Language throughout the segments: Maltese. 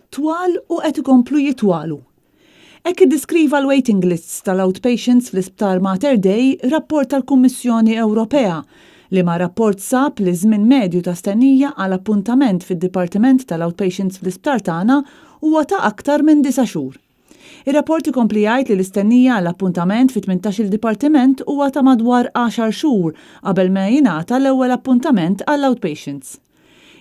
twal u qed ikomplu jitwalu. Hekk iddeskriva l-waiting lists tal-outpatients fl-Isptar Mater Dei rapport tal-Kummissjoni Ewropea li ma' rapport sab li żmien medju ta' stennija għal appuntament fid-Dipartiment tal-Outpatients fl-Isptar tagħna huwa ta' aktar minn 9 xhur. Ir-rapport ikompli jgħid li l-istennija għall appuntament fi 18 il-dipartiment huwa ta' madwar 10 xhur qabel ma jingħata l-ewwel appuntament għall-outpatients.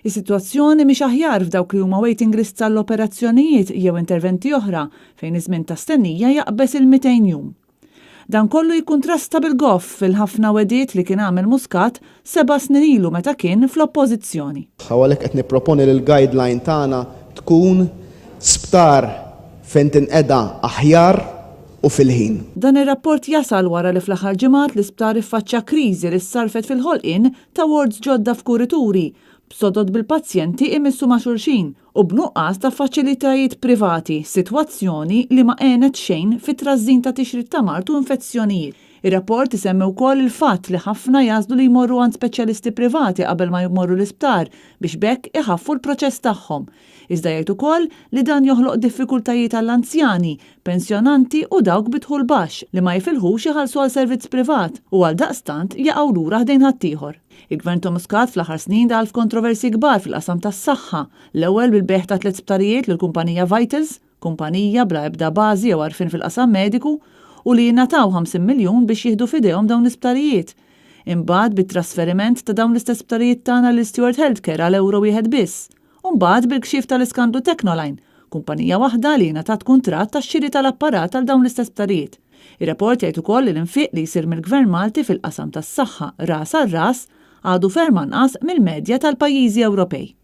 Is-sitwazzjoni mhix aħjar f'dawk li huma waiting lists għall-operazzjonijiet jew interventi oħra fejn iż-żmien ta' stennija jaqbes il-200 jum. Dan kollu jikkuntrasta bil-goff fil-ħafna wedid li kien għamel Muscat 7 snin ilu meta kien fl-oppożizzjoni. Għalhekk qed nipproponi li l-guideline tagħna tkun sptar fejn tinqeda aħjar u fil-ħin. Dan ir-rapport jasal wara li fl-aħħar ġimgħat l-isptar iffaċċja kriżi li ssarfet fil-ħolqien ta' wards ġodda f'kurituri, b'sodod bil-pazjenti imissu ma' xulxin u b'nuqqas ta' faċilitajiet privati, sitwazzjoni li ma għenet xejn fit-trażżin ta' tixrid ta' mart u infezzjonijiet. Ir-rapport isemmi wkoll il-fatt li ħafna jażlu li jmorru għand speċjalisti privati qabel ma jmorru l-isptar biex bekk iħaffu l-proċess tagħhom. Iżda jgħid ukoll li dan joħloq diffikultajiet għall-anzjani, pensjonanti u dawk bidħul baxx li ma jifilħux iħallsu għal servizz privat u għal daqstant jaqgħu lura ħdejn ħaddieħor. Il-Gvern ta' Muscat fl-aħħar snin daħal f'kontroversi kbar fil-qasam tas-saħħa, l-ewwel bil-beħ ta' 3 sptarijiet lill-kumpanija Vitals, kumpanija bla ebda bażi jew għarfien fil-qasam mediku, u li jingħataw 50 miljun biex jieħdu f'idejhom dawn l-isptarijiet. Imbagħad bit-trasferiment ta' dawn l-istess sptarijiet tagħna lil Stewart Healthcare għal euro wieħed biss. U mbagħad bil-kxif tal-iskandlu Technoline, kumpanija waħda li ngħatat kuntratt tax-xiri tal-apparat għal dawn l-istess sptarijiet. Ir-rapport jgħid ukoll li l-infiq li jsir mill-Gvern Malti fil-qasam tas-saħħa ras għal ras għadu ferm anqas mill-medja tal-pajjiżi Ewropej.